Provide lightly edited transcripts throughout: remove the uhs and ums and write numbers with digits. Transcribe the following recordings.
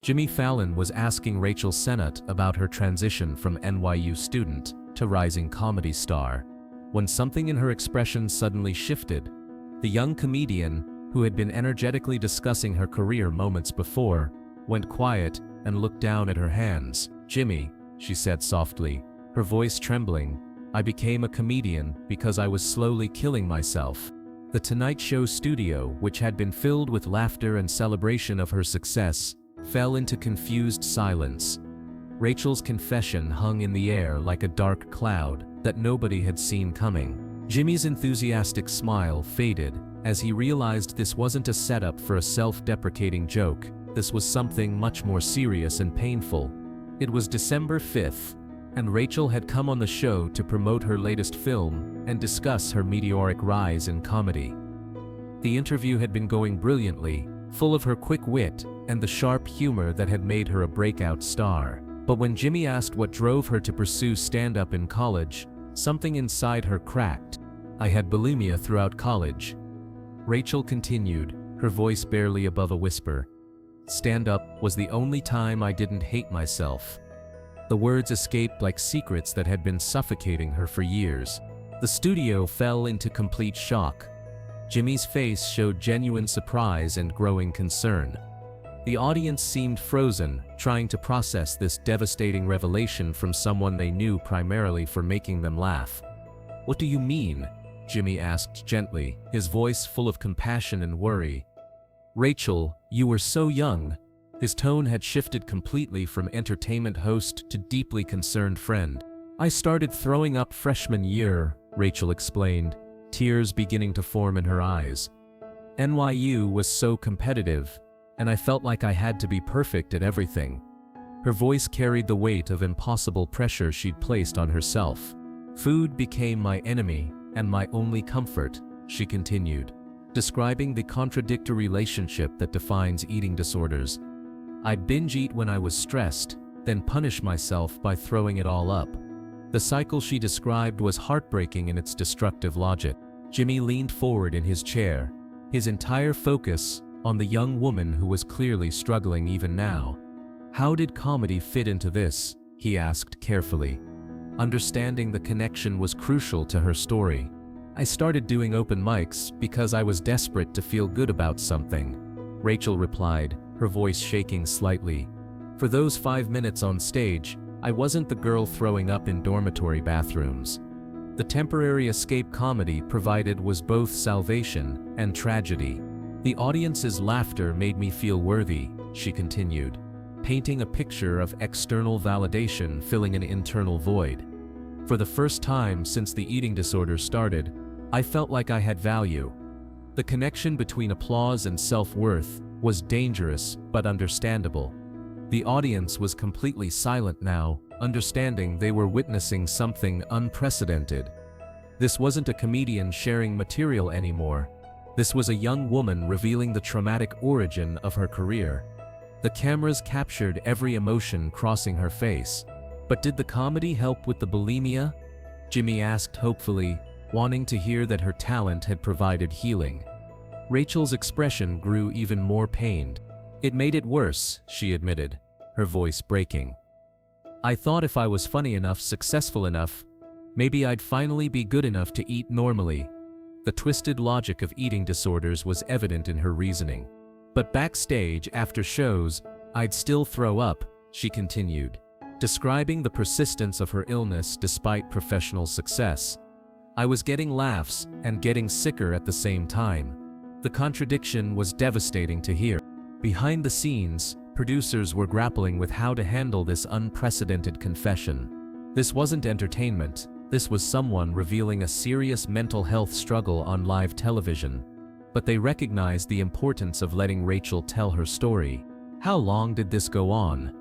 Jimmy Fallon was asking Rachel Sennott about her transition from NYU student to rising comedy star, when something in her expression suddenly shifted. The young comedian, who had been energetically discussing her career moments before, went quiet and looked down at her hands. "Jimmy," she said softly, her voice trembling, "I became a comedian because I was slowly killing myself." The Tonight Show studio, which had been filled with laughter and celebration of her success, fell into confused silence. Rachel's confession hung in the air like a dark cloud that nobody had seen coming. Jimmy's enthusiastic smile faded as he realized this wasn't a setup for a self-deprecating joke. This was something much more serious and painful. It was December 5th, and Rachel had come on the show to promote her latest film and discuss her meteoric rise in comedy. The interview had been going brilliantly, full of her quick wit and the sharp humor that had made her a breakout star. But when Jimmy asked what drove her to pursue stand-up in college, something inside her cracked. "I had bulimia throughout college," Rachel continued, her voice barely above a whisper. "Stand-up was the only time I didn't hate myself." The words escaped like secrets that had been suffocating her for years. The studio fell into complete shock. Jimmy's face showed genuine surprise and growing concern. The audience seemed frozen, trying to process this devastating revelation from someone they knew primarily for making them laugh. "What do you mean?" Jimmy asked gently, his voice full of compassion and worry. "Rachel, you were so young." His tone had shifted completely from entertainment host to deeply concerned friend. "I started throwing up freshman year," Rachel explained, tears beginning to form in her eyes. "NYU was so competitive, and I felt like I had to be perfect at everything." Her voice carried the weight of impossible pressure she'd placed on herself. "Food became my enemy and my only comfort," she continued, describing the contradictory relationship that defines eating disorders. "I'd binge eat when I was stressed, then punish myself by throwing it all up." The cycle she described was heartbreaking in its destructive logic. Jimmy leaned forward in his chair, his entire focus on the young woman who was clearly struggling even now. "How did comedy fit into this?" he asked carefully. Understanding the connection was crucial to her story. "I started doing open mics because I was desperate to feel good about something," Rachel replied, her voice shaking slightly. "For those 5 minutes on stage, I wasn't the girl throwing up in dormitory bathrooms. The temporary escape comedy provided was both salvation and tragedy. The audience's laughter made me feel worthy," she continued, painting a picture of external validation filling an internal void. "For the first time since the eating disorder started, I felt like I had value." The connection between applause and self-worth was dangerous but understandable. The audience was completely silent now, understanding they were witnessing something unprecedented. This wasn't a comedian sharing material anymore. This was a young woman revealing the traumatic origin of her career. The cameras captured every emotion crossing her face. "But did the comedy help with the bulimia?" Jimmy asked hopefully, wanting to hear that her talent had provided healing. Rachel's expression grew even more pained. "It made it worse," she admitted, her voice breaking. "I thought if I was funny enough, successful enough, maybe I'd finally be good enough to eat normally." The twisted logic of eating disorders was evident in her reasoning. "But backstage, after shows, I'd still throw up," she continued, describing the persistence of her illness despite professional success. "I was getting laughs and getting sicker at the same time." The contradiction was devastating to hear. Behind the scenes, producers were grappling with how to handle this unprecedented confession. This wasn't entertainment. This was someone revealing a serious mental health struggle on live television. But they recognized the importance of letting Rachel tell her story. "How long did this go on?"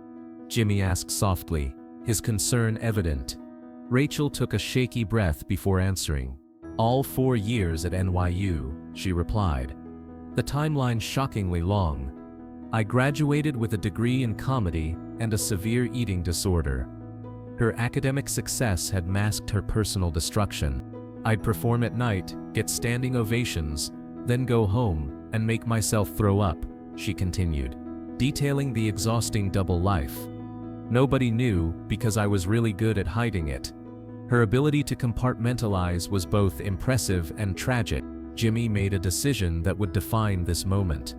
Jimmy asked softly, his concern evident. Rachel took a shaky breath before answering. "All 4 years at NYU," she replied. The timeline shockingly long. "I graduated with a degree in comedy and a severe eating disorder." Her academic success had masked her personal destruction. "I'd perform at night, get standing ovations, then go home and make myself throw up," she continued, detailing the exhausting double life. Nobody knew because I was really good at hiding it. Her ability to compartmentalize was both impressive and tragic. Jimmy made a decision that would define this moment.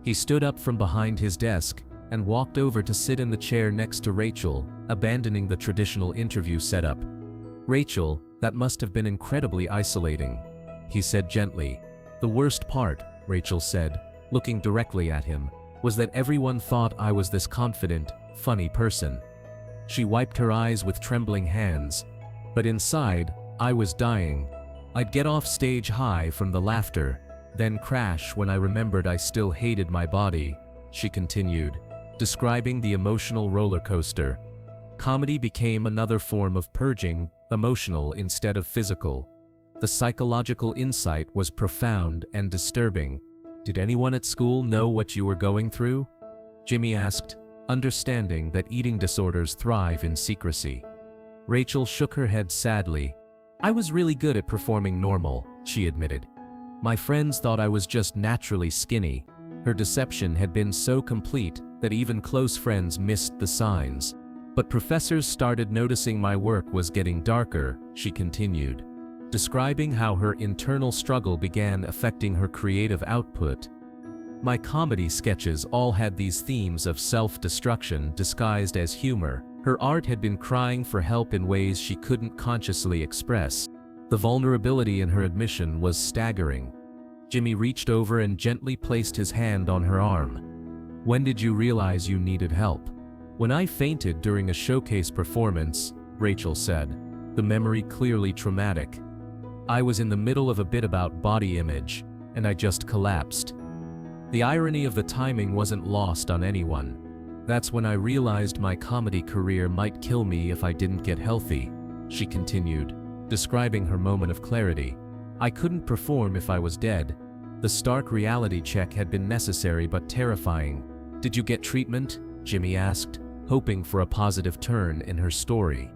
He stood up from behind his desk and walked over to sit in the chair next to Rachel, abandoning the traditional interview setup. "Rachel, that must have been incredibly isolating," he said gently. "The worst part," Rachel said, looking directly at him, "was that everyone thought I was this confident, funny person." She wiped her eyes with trembling hands. "But inside, I was dying. I'd get off stage high from the laughter, then crash when I remembered I still hated my body," she continued, describing the emotional roller coaster. Comedy became another form of purging, emotional instead of physical. The psychological insight was profound and disturbing. "Did anyone at school know what you were going through?" Jimmy asked, understanding that eating disorders thrive in secrecy. Rachel shook her head sadly. "I was really good at performing normal," she admitted. "My friends thought I was just naturally skinny." Her deception had been so complete that even close friends missed the signs. "But professors started noticing my work was getting darker," she continued, describing how her internal struggle began affecting her creative output. "My comedy sketches all had these themes of self-destruction disguised as humor. Her art had been crying for help in ways she couldn't consciously express." The vulnerability in her admission was staggering. Jimmy reached over and gently placed his hand on her arm. "When did you realize you needed help?" "When I fainted during a showcase performance," Rachel said, the memory clearly traumatic. "I was in the middle of a bit about body image, and I just collapsed. The irony of the timing wasn't lost on anyone. That's when I realized my comedy career might kill me if I didn't get healthy," she continued, describing her moment of clarity. "I couldn't perform if I was dead." The stark reality check had been necessary but terrifying. "Did you get treatment?" Jimmy asked, hoping for a positive turn in her story.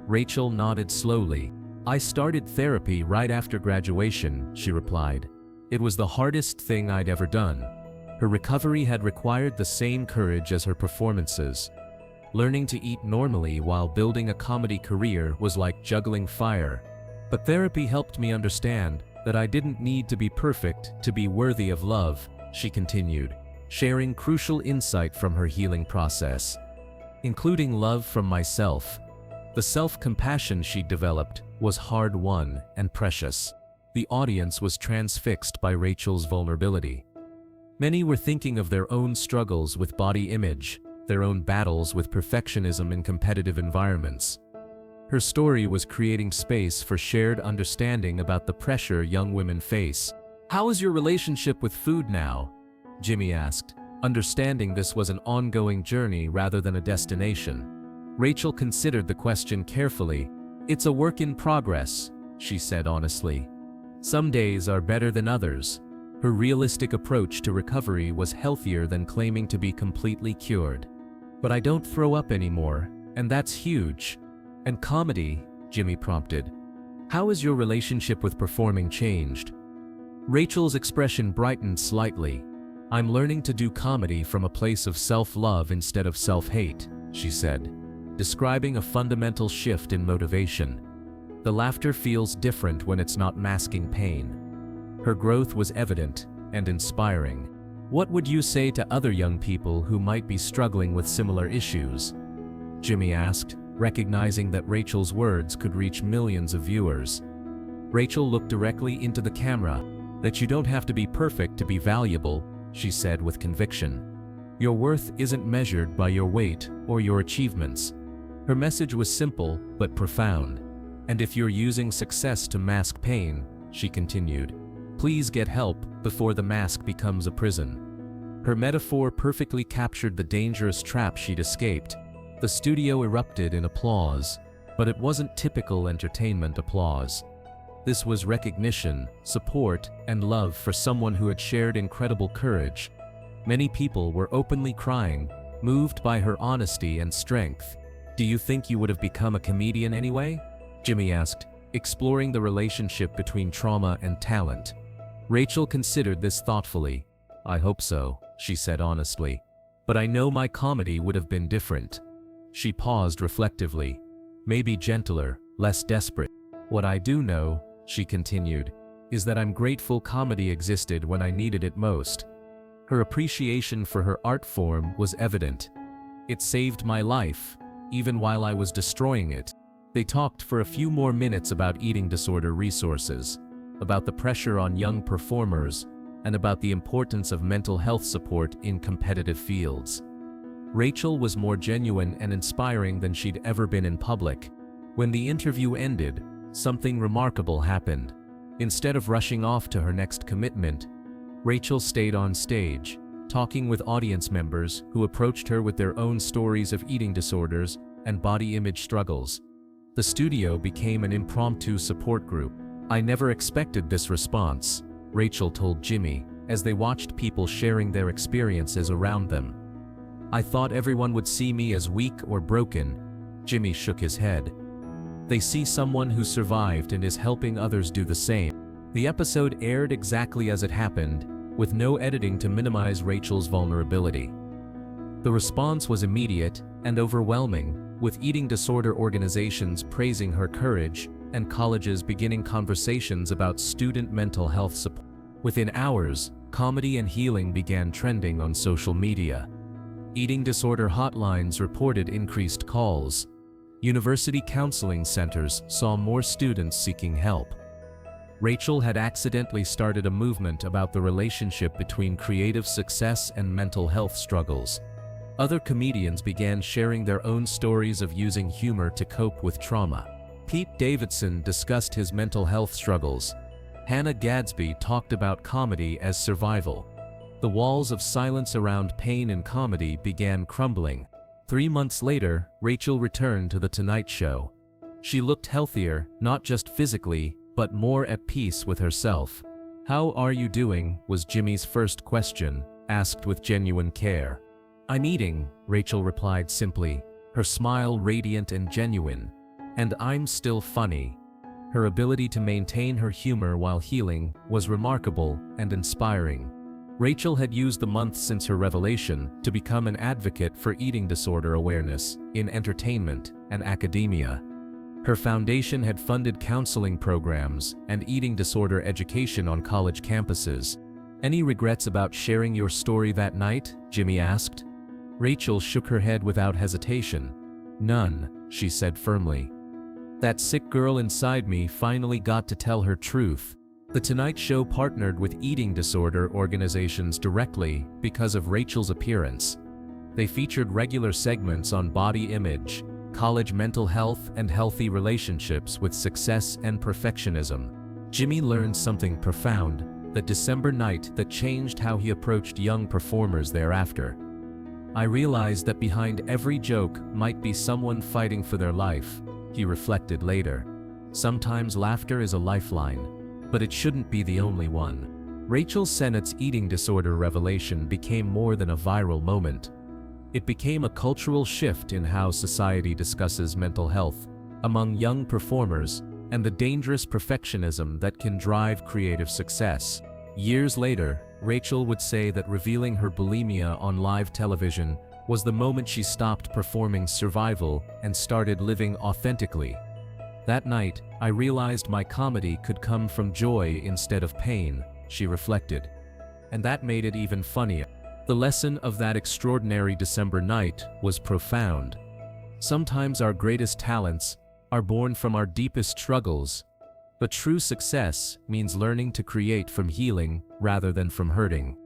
Rachel nodded slowly. "I started therapy right after graduation," she replied. "It was the hardest thing I'd ever done." Her recovery had required the same courage as her performances. Learning to eat normally while building a comedy career was like juggling fire. "But therapy helped me understand that I didn't need to be perfect to be worthy of love," she continued, sharing crucial insight from her healing process, including love from myself. The self-compassion she developed was hard-won and precious. The audience was transfixed by Rachel's vulnerability. Many were thinking of their own struggles with body image, their own battles with perfectionism in competitive environments. Her story was creating space for shared understanding about the pressure young women face. "How is your relationship with food now?" Jimmy asked, understanding this was an ongoing journey rather than a destination. Rachel considered the question carefully. "It's a work in progress," she said honestly. "Some days are better than others." Her realistic approach to recovery was healthier than claiming to be completely cured. "But I don't throw up anymore, and that's huge." "And comedy?" Jimmy prompted. "How has your relationship with performing changed?" Rachel's expression brightened slightly. "I'm learning to do comedy from a place of self-love instead of self-hate," she said, describing a fundamental shift in motivation. "The laughter feels different when it's not masking pain." Her growth was evident and inspiring. "What would you say to other young people who might be struggling with similar issues?" Jimmy asked, recognizing that Rachel's words could reach millions of viewers. Rachel looked directly into the camera. "That you don't have to be perfect to be valuable," she said with conviction. "Your worth isn't measured by your weight or your achievements." Her message was simple but profound. "And if you're using success to mask pain," she continued, "please get help before the mask becomes a prison." Her metaphor perfectly captured the dangerous trap she'd escaped. The studio erupted in applause, but it wasn't typical entertainment applause. This was recognition, support, and love for someone who had shared incredible courage. Many people were openly crying, moved by her honesty and strength. "Do you think you would have become a comedian anyway?" Jimmy asked, exploring the relationship between trauma and talent. Rachel considered this thoughtfully. "I hope so," she said honestly. But I know my comedy would have been different." She paused reflectively. "Maybe gentler, less desperate. What I do know," she continued, "is that I'm grateful comedy existed when I needed it most." Her appreciation for her art form was evident. "It saved my life, even while I was destroying it." They talked for a few more minutes about eating disorder resources, about the pressure on young performers, and about the importance of mental health support in competitive fields. Rachel was more genuine and inspiring than she'd ever been in public. When the interview ended, something remarkable happened. Instead of rushing off to her next commitment, Rachel stayed on stage, talking with audience members who approached her with their own stories of eating disorders and body image struggles. The studio became an impromptu support group. "I never expected this response," Rachel told Jimmy, as they watched people sharing their experiences around them. "I thought everyone would see me as weak or broken." Jimmy shook his head. "They see someone who survived and is helping others do the same." The episode aired exactly as it happened, with no editing to minimize Rachel's vulnerability. The response was immediate and overwhelming, with eating disorder organizations praising her courage and colleges beginning conversations about student mental health support. Within hours, comedy and healing began trending on social media. Eating disorder hotlines reported increased calls. University counseling centers saw more students seeking help. Rachel had accidentally started a movement about the relationship between creative success and mental health struggles. Other comedians began sharing their own stories of using humor to cope with trauma. Pete Davidson discussed his mental health struggles. Hannah Gadsby talked about comedy as survival. The walls of silence around pain and comedy began crumbling. 3 months later, Rachel returned to The Tonight Show. She looked healthier, not just physically, but more at peace with herself. "How are you doing?" was Jimmy's first question, asked with genuine care. "I'm eating," Rachel replied simply, her smile radiant and genuine. "And I'm still funny." Her ability to maintain her humor while healing was remarkable and inspiring. Rachel had used the months since her revelation to become an advocate for eating disorder awareness in entertainment and academia. Her foundation had funded counseling programs and eating disorder education on college campuses. "Any regrets about sharing your story that night?" Jimmy asked. Rachel shook her head without hesitation. "None," she said firmly. "That sick girl inside me finally got to tell her truth." The Tonight Show partnered with eating disorder organizations directly because of Rachel's appearance. They featured regular segments on body image, college mental health, and healthy relationships with success and perfectionism. Jimmy learned something profound that December night that changed how he approached young performers thereafter. "I realized that behind every joke might be someone fighting for their life," he reflected later. "Sometimes laughter is a lifeline, but it shouldn't be the only one." Rachel Sennott's eating disorder revelation became more than a viral moment. It became a cultural shift in how society discusses mental health among young performers and the dangerous perfectionism that can drive creative success. Years later, Rachel would say that revealing her bulimia on live television was the moment she stopped performing survival and started living authentically. "That night, I realized my comedy could come from joy instead of pain," she reflected. "And that made it even funnier." The lesson of that extraordinary December night was profound. Sometimes our greatest talents are born from our deepest struggles, but true success means learning to create from healing rather than from hurting.